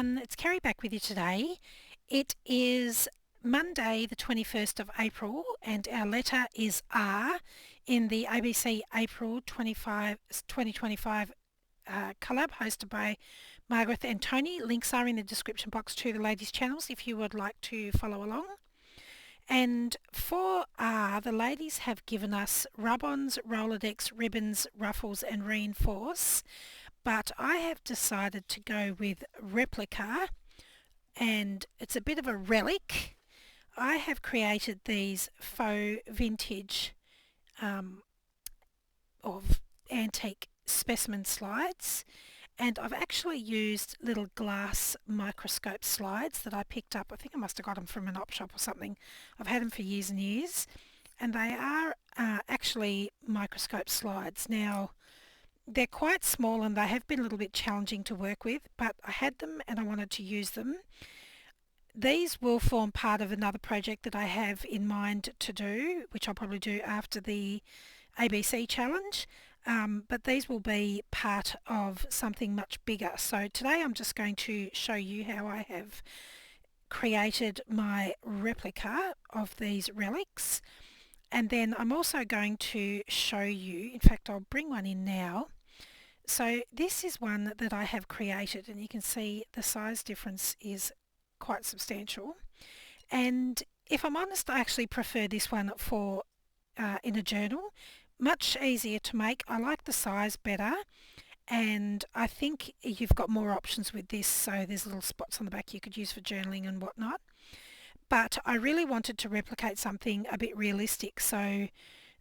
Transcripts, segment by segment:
everyone, it's Kerry back with you today. It is Monday the 21st of April and our letter is R in the ABC April 2025 collab hosted by Margaret and Tony. Links are in the description box to the ladies' channels if you would like to follow along. And for R, the ladies have given us rub-ons, Rolodex, ribbons, ruffles and reinforce. But I have decided to go with Replica, and it's a bit of a relic. I have created these faux vintage of antique specimen slides, and I've actually used little glass microscope slides that I picked up. I think I must have got them from an op shop or something. I've had them for years and years, and they are actually microscope slides. Now, they're quite small and they have been a little bit challenging to work with, but I had them and I wanted to use them. These will form part of another project that I have in mind to do, which I'll probably do after the ABC challenge, but these will be part of something much bigger. So today I'm just going to show you how I have created my replica of these relics. And then I'm also going to show you, in fact I'll bring one in now. So this is one that I have created, and you can see the size difference is quite substantial. And if I'm honest, I actually prefer this one for in a journal. Much easier to make. I like the size better, and I think you've got more options with this. So there's little spots on the back you could use for journaling and whatnot. But I really wanted to replicate something a bit realistic, so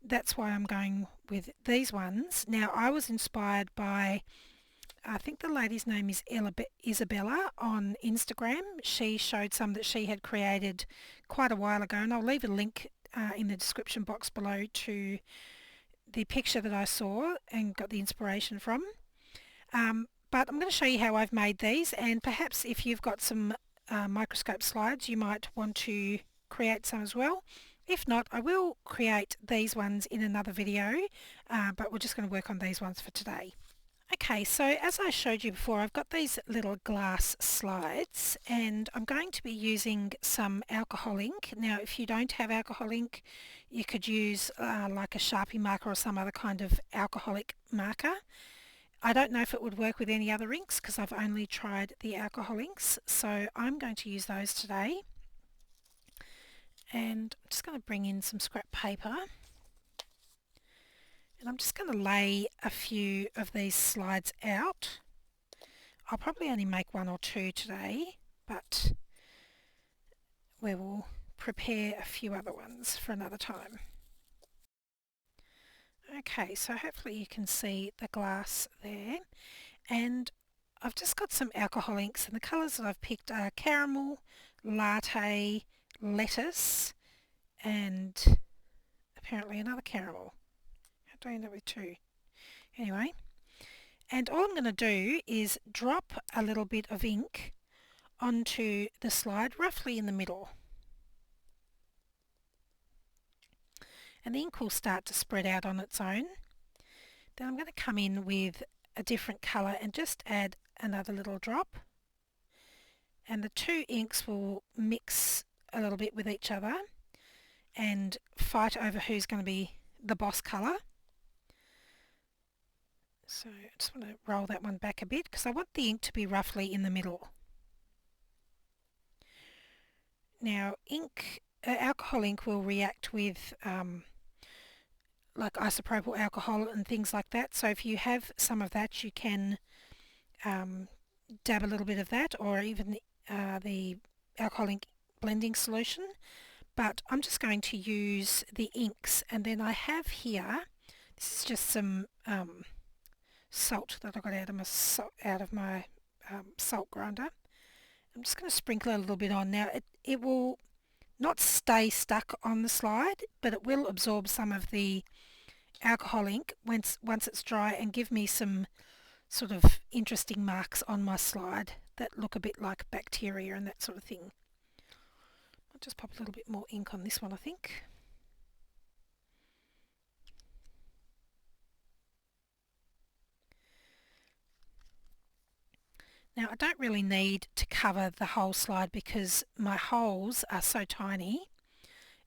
that's why I'm going with these ones. Now, I was inspired by, I think the lady's name is Isabella on Instagram. She showed some that she had created quite a while ago, and I'll leave a link in the description box below to the picture that I saw and got the inspiration from. But I'm going to show you how I've made these, and perhaps if you've got some microscope slides, you might want to create some as well. If not, I will create these ones in another video, but we're just going to work on these ones for today. Okay, so as I showed you before, I've got these little glass slides, and I'm going to be using some alcohol ink. Now, if you don't have alcohol ink, you could use like a Sharpie marker or some other kind of alcoholic marker. I don't know if it would work with any other inks because I've only tried the alcohol inks, so I'm going to use those today. And I'm just going to bring in some scrap paper, and I'm just going to lay a few of these slides out. I'll probably only make one or two today, but we will prepare a few other ones for another time. Okay, so hopefully you can see the glass there, and I've just got some alcohol inks, and the colours that I've picked are caramel, latte, lettuce, and apparently another caramel. How do I end up with two? Anyway, and all I'm going to do is drop a little bit of ink onto the slide, roughly in the middle. And the ink will start to spread out on its own. Then I'm going to come in with a different colour and just add another little drop. And the two inks will mix a little bit with each other and fight over who's going to be the boss colour. So I just want to roll that one back a bit because I want the ink to be roughly in the middle. Now, alcohol ink will react with like isopropyl alcohol and things like that. So if you have some of that, you can dab a little bit of that, or even the alcohol ink blending solution. But I'm just going to use the inks, and then I have here, this is just some salt that I got out of my salt grinder. I'm just going to sprinkle a little bit on. Now it will not stay stuck on the slide, but it will absorb some of the alcohol ink once it's dry and give me some sort of interesting marks on my slide that look a bit like bacteria and that sort of thing. I'll just pop a little bit more ink on this one, I think. Now I don't really need to cover the whole slide because my holes are so tiny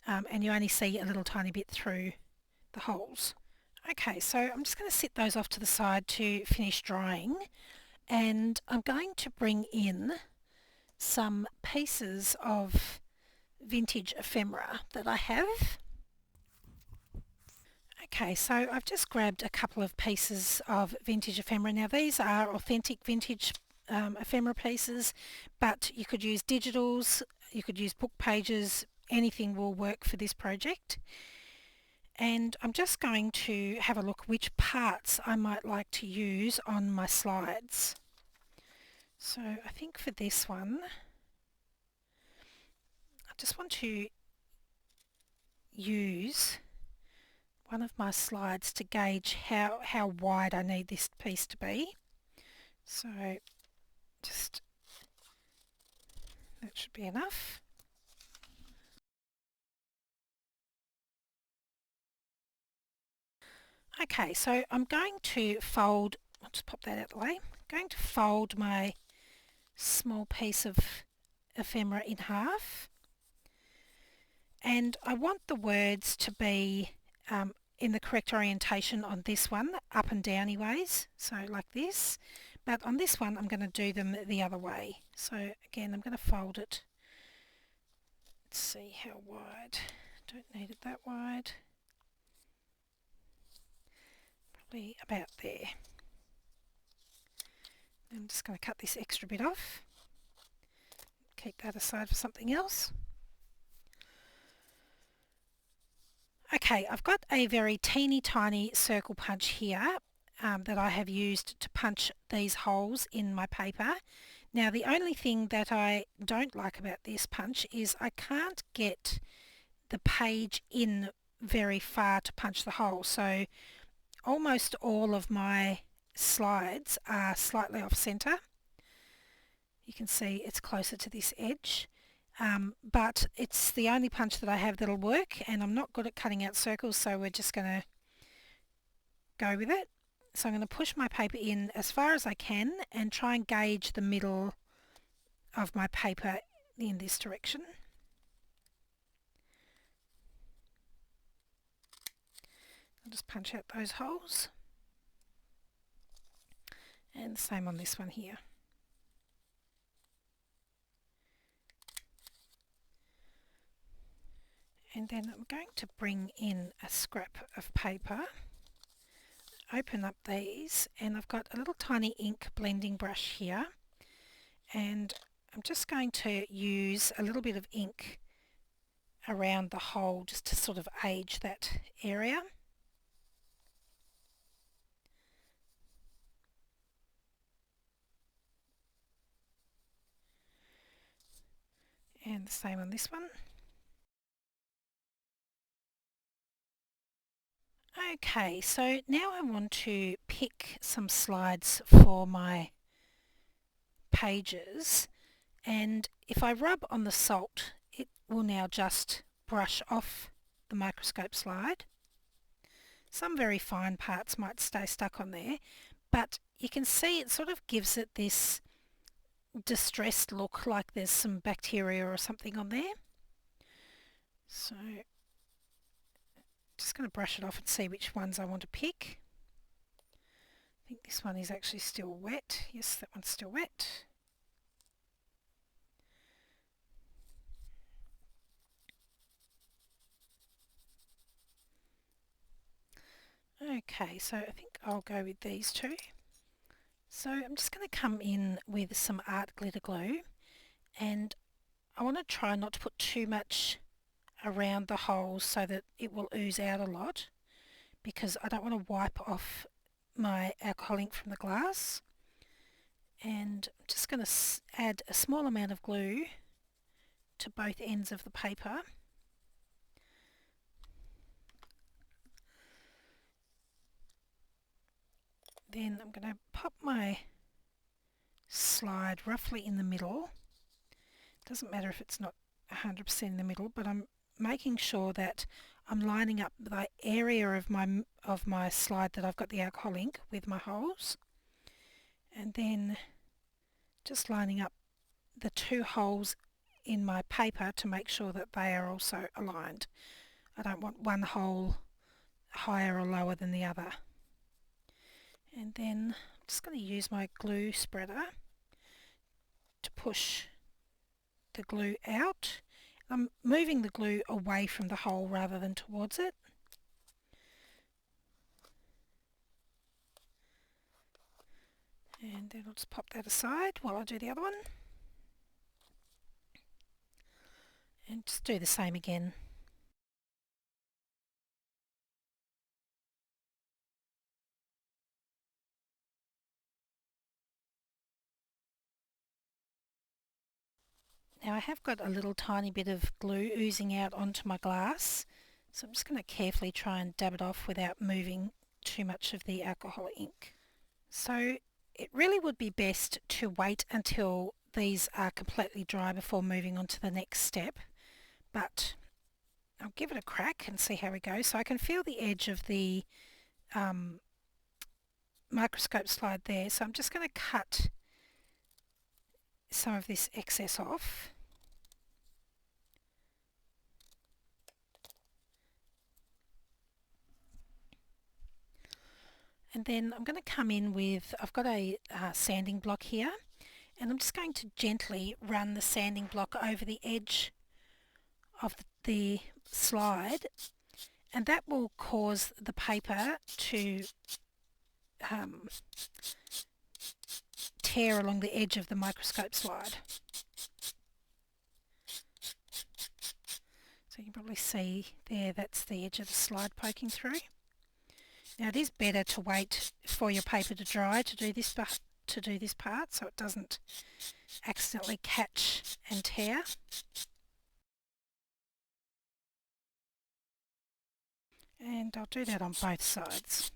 and you only see a little tiny bit through the holes. Okay, so I'm just going to sit those off to the side to finish drying, and I'm going to bring in some pieces of vintage ephemera that I have. Okay, so I've just grabbed a couple of pieces of vintage ephemera. Now these are authentic vintage ephemera pieces, but you could use digitals, you could use book pages, anything will work for this project. And I'm just going to have a look which parts I might like to use on my slides. So I think for this one, I just want to use one of my slides to gauge how wide I need this piece to be. So just, that should be enough. Okay, so I'm going to fold, I'll just pop that out of the way. I'm going to fold my small piece of ephemera in half, and I want the words to be in the correct orientation on this one, up and downy ways, so like this, but on this one I'm going to do them the other way. So again, I'm going to fold it. Let's see how wide. Don't need it that wide. Probably about there. I'm just going to cut this extra bit off. Keep that aside for something else. Okay, I've got a very teeny tiny circle punch here that I have used to punch these holes in my paper. Now the only thing that I don't like about this punch is I can't get the page in very far to punch the hole, so almost all of my slides are slightly off centre. You can see it's closer to this edge. But it's the only punch that I have that'll work, and I'm not good at cutting out circles, so we're just going to go with it. So I'm going to push my paper in as far as I can and try and gauge the middle of my paper in this direction. I'll just punch out those holes, and the same on this one here. And then I'm going to bring in a scrap of paper, open up these, and I've got a little tiny ink blending brush here, and I'm just going to use a little bit of ink around the hole just to sort of age that area. And the same on this one. Okay, so now I want to pick some slides for my pages, and if I rub on the salt, it will now just brush off the microscope slide. Some very fine parts might stay stuck on there, but you can see it sort of gives it this distressed look, like there's some bacteria or something on there. So just going to brush it off and see which ones I want to pick. I think this one is actually still wet. Yes, that one's still wet. Okay, so I think I'll go with these two. So I'm just going to come in with some art glitter glue, and I want to try not to put too much around the holes so that it will ooze out a lot, because I don't want to wipe off my alcohol ink from the glass. And I'm just going to add a small amount of glue to both ends of the paper. Then I'm going to pop my slide roughly in the middle. Doesn't matter if it's not 100% in the middle, but I'm making sure that I'm lining up the area of my slide that I've got the alcohol ink with my holes, and then just lining up the two holes in my paper to make sure that they are also aligned. I don't want one hole higher or lower than the other. And then I'm just going to use my glue spreader to push the glue out. I'm moving the glue away from the hole rather than towards it. And then I'll just pop that aside while I do the other one. And just do the same again. Now I have got a little tiny bit of glue oozing out onto my glass, so I'm just going to carefully try and dab it off without moving too much of the alcohol ink. So it really would be best to wait until these are completely dry before moving on to the next step, but I'll give it a crack and see how we go. So I can feel the edge of the microscope slide there, so I'm just going to cut some of this excess off. And then I'm going to come in with, I've got a sanding block here, and I'm just going to gently run the sanding block over the edge of the slide, and that will cause the paper to tear along the edge of the microscope slide. So you can probably see there, that's the edge of the slide poking through. Now it is better to wait for your paper to dry to do this part so it doesn't accidentally catch and tear. And I'll do that on both sides.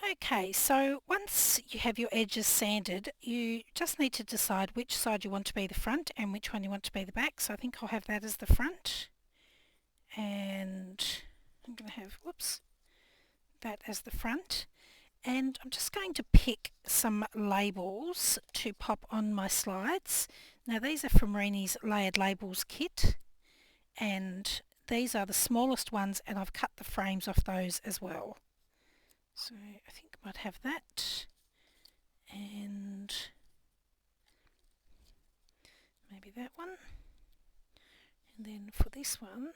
Okay, so once you have your edges sanded, you just need to decide which side you want to be the front and which one you want to be the back. So I think I'll have that as the front, and I'm going to have, that as the front. And I'm just going to pick some labels to pop on my slides. Now these are from Reenie's Layered Labels kit, and these are the smallest ones, and I've cut the frames off those as well. So I think I might have that, and maybe that one. And then for this one,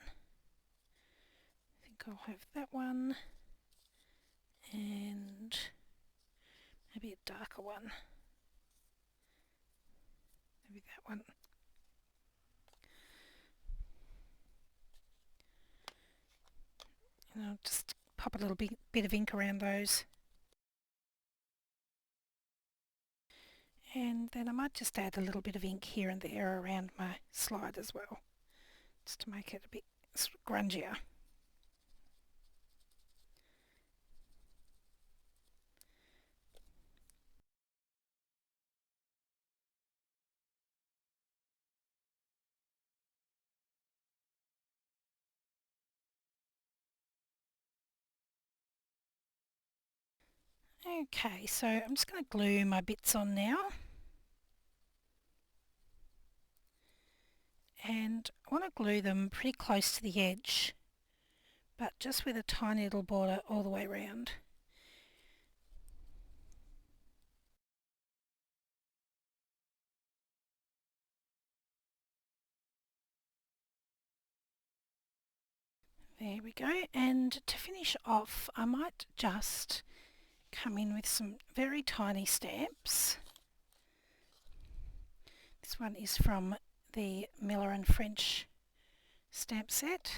I think I'll have that one, and maybe a darker one. Maybe that one. And I'll just pop a little bit of ink around those. And then I might just add a little bit of ink here and there around my slide as well, just to make it a bit sort of grungier. Okay, so I'm just going to glue my bits on now. And I want to glue them pretty close to the edge, but just with a tiny little border all the way around. There we go. And to finish off, I might just come in with some very tiny stamps. This one is from the Miller and French stamp set,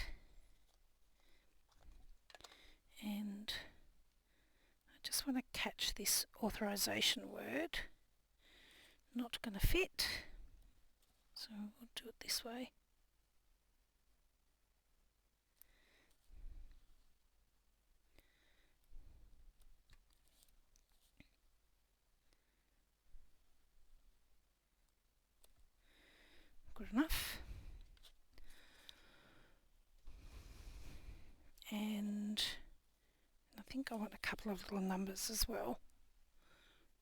and I just want to catch this authorization word. Not going to fit, so we'll do it this way. Good enough. think I want a couple of little numbers as well.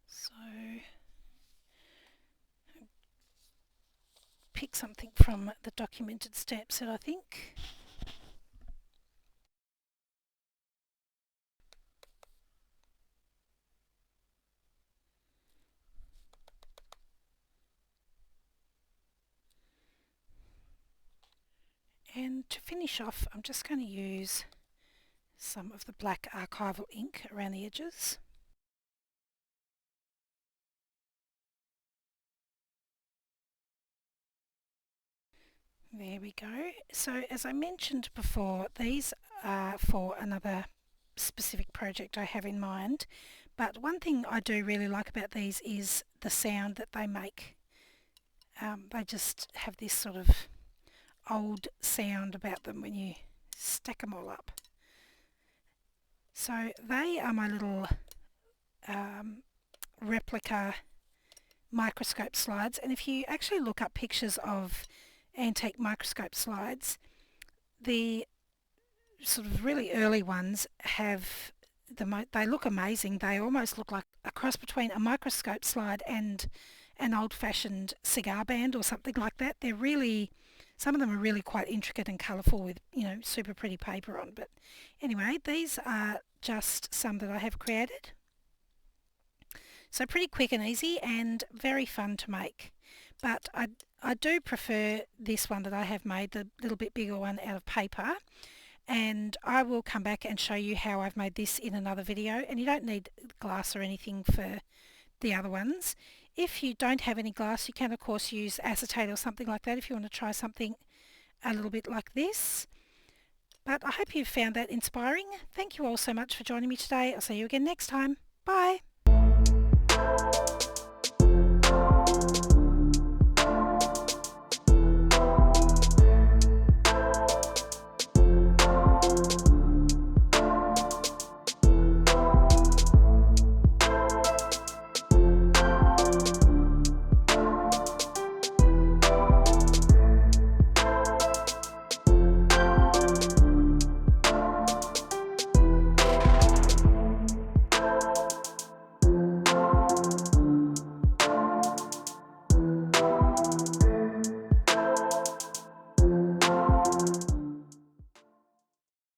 So pick something from the documented stamp set, I think. And to finish off, I'm just going to use some of the black archival ink around the edges. There we go. So as I mentioned before, these are for another specific project I have in mind. But one thing I do really like about these is the sound that they make. They just have this sort of old sound about them when you stack them all up. So they are my little replica microscope slides, and if you actually look up pictures of antique microscope slides, the sort of really early ones have they look amazing. They almost look like a cross between a microscope slide and an old-fashioned cigar band or something like that. They're really, some of them are really quite intricate and colourful with, you know, super pretty paper on. But anyway, these are just some that I have created. So pretty quick and easy and very fun to make. But I do prefer this one that I have made, the little bit bigger one out of paper. And I will come back and show you how I've made this in another video. And you don't need glass or anything for the other ones. If you don't have any glass, you can of course use acetate or something like that if you want to try something a little bit like this. But I hope you've found that inspiring. Thank you all so much for joining me today. I'll see you again next time. Bye.